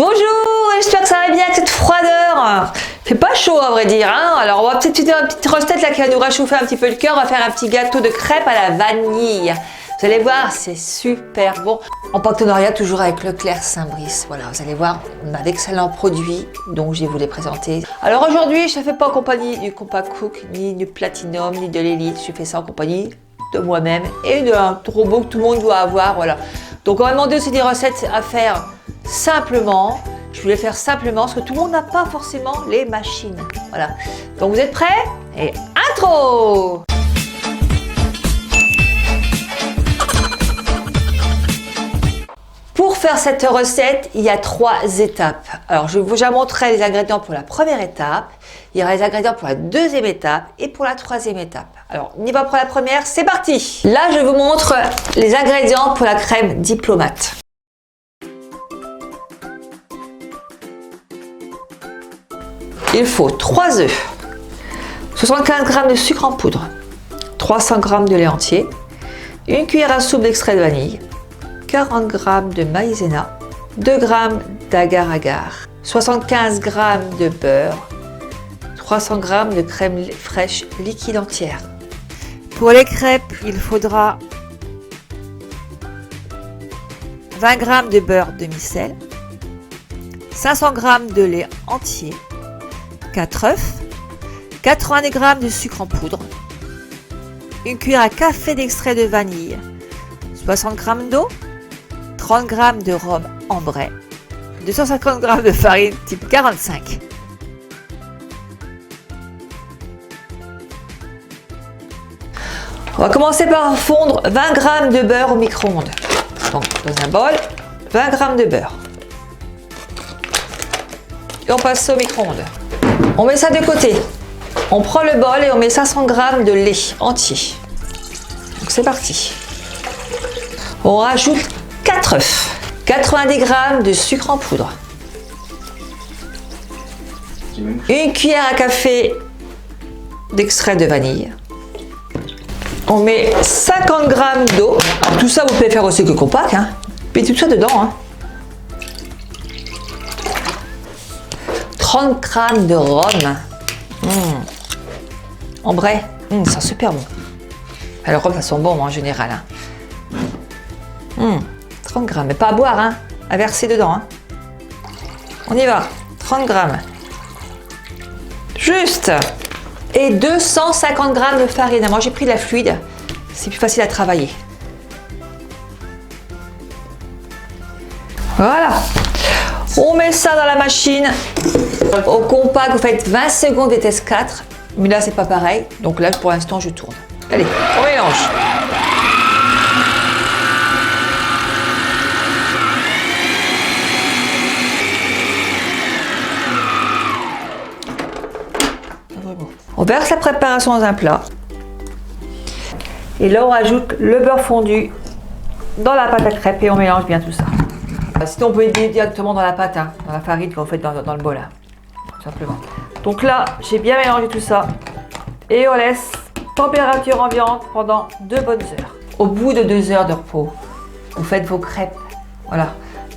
Bonjour, j'espère que ça va bien avec cette froideur. Il fait pas chaud à vrai dire, hein. Alors on va peut-être faire une petite recette là qui va nous réchauffer un petit peu le cœur. On va faire un petit gâteau de crêpes à la vanille. Vous allez voir, c'est super bon. En partenariat toujours avec Leclerc Saint-Brice. Voilà, vous allez voir, on a d'excellents produits dont je vais vous les présenter. Alors aujourd'hui, je ne fais pas en compagnie du Compact Cook, ni du Platinum, ni de l'Elite. Je fais ça en compagnie de moi-même et d'un robot que tout le monde doit avoir. Voilà. Donc on m'a demandé aussi des recettes à faire simplement. Je voulais faire simplement parce que tout le monde n'a pas forcément les machines. Voilà. Donc vous êtes prêts? Et intro! Pour faire cette recette, il y a 3 étapes. Alors, je vous montrerai les ingrédients pour la première étape, il y aura les ingrédients pour la deuxième étape et pour la troisième étape. Alors, on y va pour la première, c'est parti! Là, je vous montre les ingrédients pour la crème diplomate. Il faut 3 œufs, 75 g de sucre en poudre, 300 g de lait entier, 1 cuillère à soupe d'extrait de vanille, 40 g de maïzena, 2 g d'agar-agar, 75 g de beurre, 300 g de crème fraîche liquide entière. Pour les crêpes, il faudra 20 g de beurre demi-sel, 500 g de lait entier, 4 œufs, 90 g de sucre en poudre, 1 cuillère à café d'extrait de vanille, 60 g d'eau, 30 g de rhum ambré, 250 g de farine type 45. On va commencer par fondre 20 g de beurre au micro-ondes. Donc dans un bol, 20 g de beurre. Et on passe au micro-ondes. On met ça de côté. On prend le bol et on met 500 g de lait entier. Donc c'est parti. On rajoute 4 œufs, 90 g de sucre en poudre, 1 cuillère à café d'extrait de vanille. On met 50 g d'eau. Alors tout ça, vous pouvez faire aussi que compact, hein. Mettez tout ça dedans, hein. 30 g de rhum. Ambré, ça sent super bon. Le rhum, ça sent bon en général, hein. 30 g, mais pas à boire, hein, à verser dedans. Hein. On y va, 30 g. Juste. Et 250 g de farine. Moi, j'ai pris de la fluide, c'est plus facile à travailler. Voilà. On met ça dans la machine. Au compact, vous faites 20 secondes vitesse 4. Mais là, c'est pas pareil. Donc là, pour l'instant, je tourne. Allez, on mélange. On verse la préparation dans un plat. Et là, on rajoute le beurre fondu dans la pâte à crêpes et on mélange bien tout ça. Sinon, on peut aider directement dans la pâte, hein, dans la farine que vous faites dans le bol. Hein, tout simplement. Donc là, j'ai bien mélangé tout ça. Et on laisse température ambiante pendant 2 bonnes heures. Au bout de 2 heures de repos, vous faites vos crêpes. Voilà.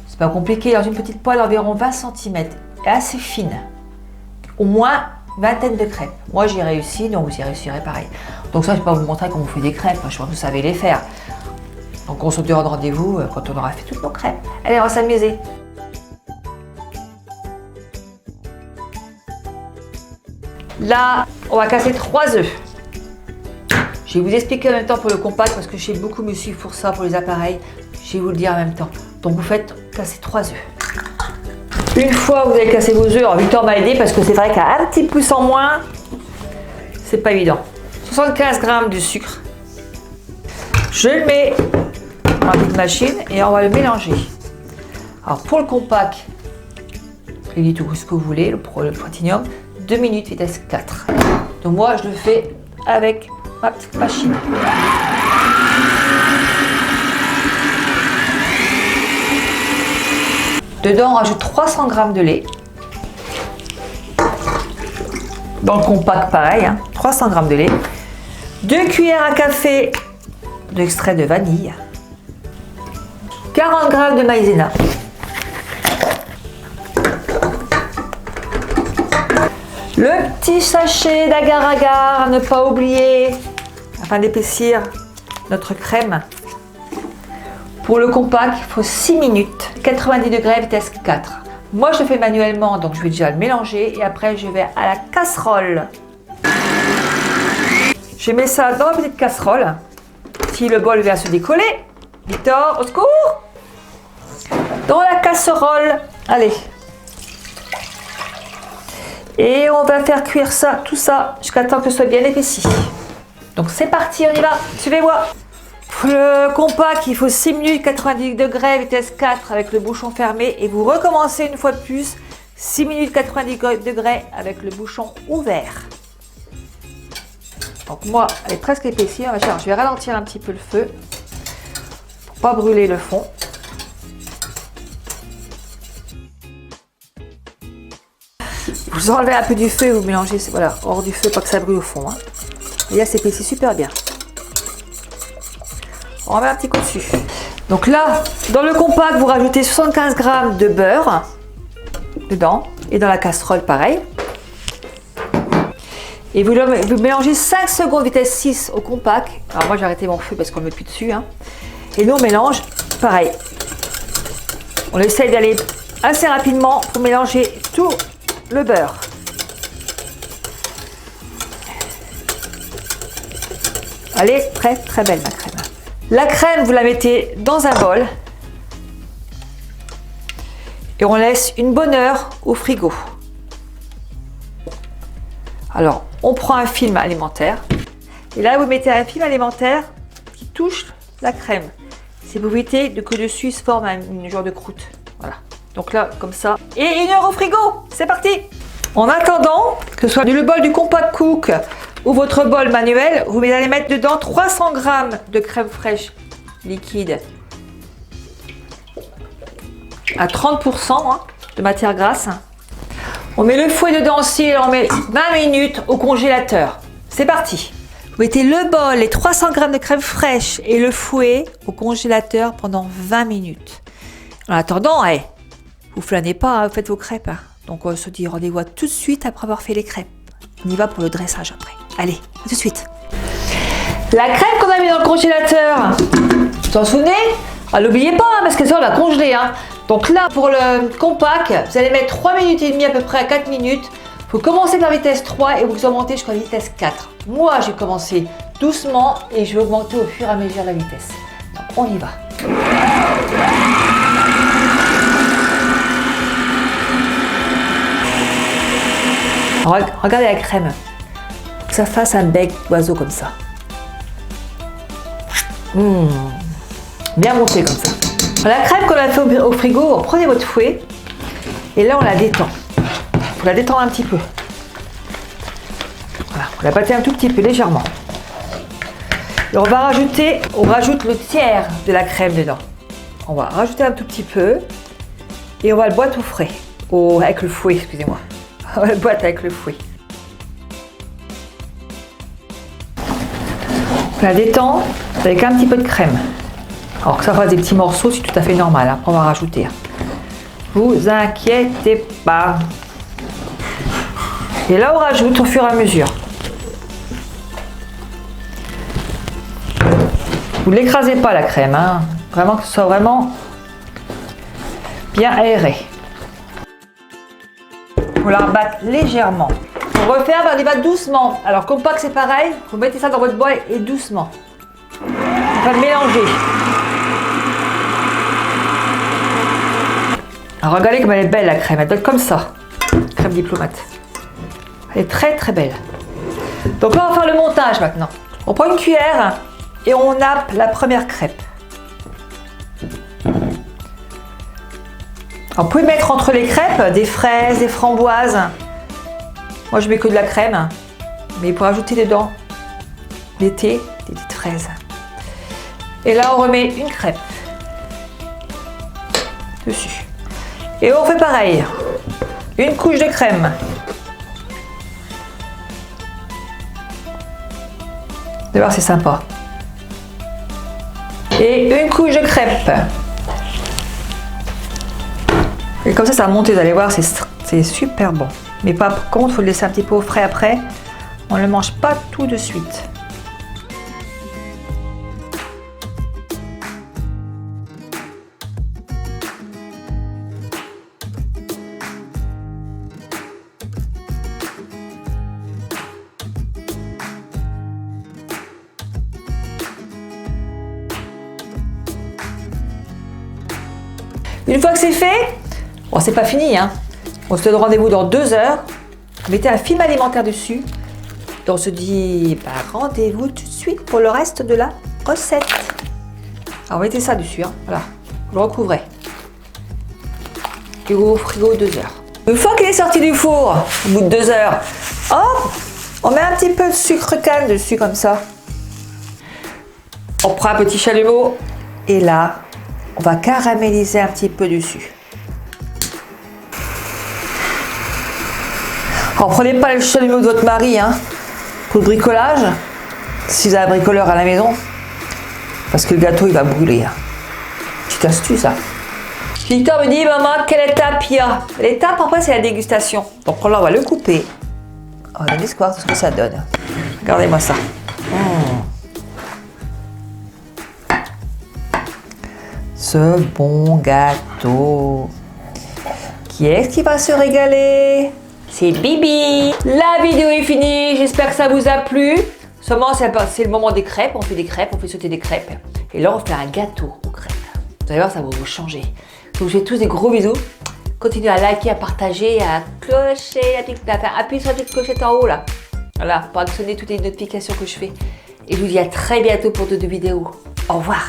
C'est pas compliqué. Dans une petite poêle d'environ 20 cm et assez fine. Au moins vingtaine de crêpes. Moi, j'ai réussi, donc vous y réussirez pareil. Donc ça, je ne vais pas vous montrer comment on fait des crêpes. Je pense que vous savez les faire. Donc on se donnera rendez-vous quand on aura fait toutes nos crêpes. Allez, on va s'amuser. Là, on va casser 3 œufs. Je vais vous expliquer en même temps pour le compact parce que j'ai beaucoup me suivre pour ça, pour les appareils. Je vais vous le dire en même temps. Donc vous faites casser 3 œufs. Une fois que vous avez cassé vos œufs, alors Victor m'a aidé parce que c'est vrai qu'à un petit pouce en moins, c'est pas évident. 75 g de sucre. Je le mets dans la petite machine et on va le mélanger. Alors pour le compact, dites tout ce que vous voulez, le Platinum, 2 minutes vitesse 4. Donc moi je le fais avec ma petite machine. Dedans, on rajoute 300 g de lait. Dans le compact, pareil, hein, 300 g de lait. 2 cuillères à café d'extrait de vanille. 40 g de maïzena. Le petit sachet d'agar-agar à ne pas oublier afin d'épaissir notre crème. Pour le compact, il faut 6 minutes, 90 degrés, vitesse 4. Moi, je le fais manuellement, donc je vais déjà le mélanger et après, je vais à la casserole. Je mets ça dans la petite casserole. Si le bol vient se décoller, Victor, au secours! Dans la casserole, allez. Et on va faire cuire ça, tout ça, jusqu'à temps que ce soit bien épaissi. Donc c'est parti, on y va, suivez-moi. Pour le compact, il faut 6 minutes, 90 degrés, vitesse 4 avec le bouchon fermé. Et vous recommencez une fois de plus, 6 minutes, 90 degrés avec le bouchon ouvert. Donc moi, elle est presque épaissie. Je vais ralentir un petit peu le feu pour pas brûler le fond. Vous enlevez un peu du feu et vous mélangez, voilà, hors du feu, pas que ça brûle au fond. Hein. Et là, c'est épaissi super bien. On met un petit coup dessus. Donc là, dans le compact, vous rajoutez 75 g de beurre dedans. Et dans la casserole, pareil. Et vous mélangez 5 secondes vitesse 6 au compact. Alors moi, j'ai arrêté mon feu parce qu'on ne met plus dessus. Hein. Et nous, on mélange, pareil. On essaye d'aller assez rapidement pour mélanger tout le beurre. Elle est très très belle ma crème. La crème, vous la mettez dans un bol et on laisse une bonne heure au frigo. Alors, on prend un film alimentaire et là, vous mettez un film alimentaire qui touche la crème. C'est pour éviter que dessus se forme une genre de croûte. Voilà. Donc là, comme ça. Et 1 heure au frigo. C'est parti. En attendant, que ce soit le bol du Compact Cook ou votre bol manuel, vous allez mettre dedans 300 g de crème fraîche liquide à 30% hein, de matière grasse. On met le fouet dedans aussi et on met 20 minutes au congélateur. C'est parti. Vous mettez le bol, les 300 g de crème fraîche et le fouet au congélateur pendant 20 minutes. En attendant, vous flânez pas, hein, vous faites vos crêpes. Hein. Donc on se dit rendez-vous tout de suite après avoir fait les crêpes. On y va pour le dressage après. Allez, à tout de suite. La crêpe qu'on a mis dans le congélateur, vous vous en souvenez? N'oubliez pas, hein, parce que ça on l'a congelé. Hein. Donc là, pour le compact, vous allez mettre 3 minutes et demie à peu près à 4 minutes. Vous commencez par vitesse 3 et vous augmentez jusqu'à vitesse 4. Moi, j'ai commencé doucement et je vais augmenter au fur et à mesure la vitesse. Donc on y va. Regardez la crème, que ça fasse un bec d'oiseau comme ça. Bien monté comme ça. La crème qu'on a fait au frigo, prenez votre fouet et là on la détend. Il faut la détendre un petit peu. Voilà, on la battait un tout petit peu légèrement. Et on rajoute le tiers de la crème dedans. On va rajouter un tout petit peu et on va le boire tout frais. Avec le fouet, excusez-moi. La boîte avec le fouet. On la détend avec un petit peu de crème. Alors que ça fasse des petits morceaux, c'est tout à fait normal. Après, on va rajouter. Vous inquiétez pas. Et là, on rajoute au fur et à mesure. Vous ne l'écrasez pas la crème. Hein. Vraiment que ce soit vraiment bien aéré. Vous la rabattez légèrement. Pour refaire, on y va doucement. Alors, compact, c'est pareil. Vous mettez ça dans votre bol et doucement. On va mélanger. Alors, regardez comme elle est belle la crème. Elle doit être comme ça. Crème diplomate. Elle est très très belle. Donc là, on va faire le montage maintenant. On prend une cuillère et on nappe la première crêpe. Alors, vous pouvez mettre entre les crêpes des fraises, des framboises. Moi, je mets que de la crème. Mais pour ajouter dedans l'été, des petites fraises. Et là, on remet une crêpe dessus. Et on fait pareil. Une couche de crème. Vous allez voir, c'est sympa. Et une couche de crêpe. Et comme ça va monter, vous allez voir, c'est super bon. Mais par contre, il faut le laisser un petit peu au frais après. On ne le mange pas tout de suite. Une fois que c'est fait, bon, c'est pas fini, hein. On se donne rendez-vous dans 2 heures. Mettez un film alimentaire dessus. Donc on se dit bah, rendez-vous tout de suite pour le reste de la recette. Alors mettez ça dessus, hein. Voilà, vous le recouvrez. Et au frigo 2 heures. Une fois qu'il est sorti du four, au bout de 2 heures, hop, on met un petit peu de sucre canne dessus comme ça. On prend un petit chalumeau et là, on va caraméliser un petit peu dessus. Alors, prenez pas le chalumeau de votre mari, hein, pour le bricolage, si vous avez un bricoleur à la maison, parce que le gâteau il va brûler. Hein. Petite astuce, hein. Victor me dit, maman, quelle étape il y a? L'étape après c'est la dégustation. Donc là on va le couper. On va donner ce que ça donne. Regardez-moi ça. Ce bon gâteau. Qui est-ce qui va se régaler? C'est Bibi. La vidéo est finie, j'espère que ça vous a plu. Seulement c'est le moment des crêpes, on fait des crêpes, on fait sauter des crêpes. Et là on fait un gâteau aux crêpes. Vous allez voir, ça va vous changer. Donc je vous fais tous des gros bisous. Continuez à liker, à partager, à clocher, à appuyer sur la petite clochette en haut là. Voilà, pour actionner toutes les notifications que je fais. Et je vous dis à très bientôt pour d'autres vidéos. Au revoir.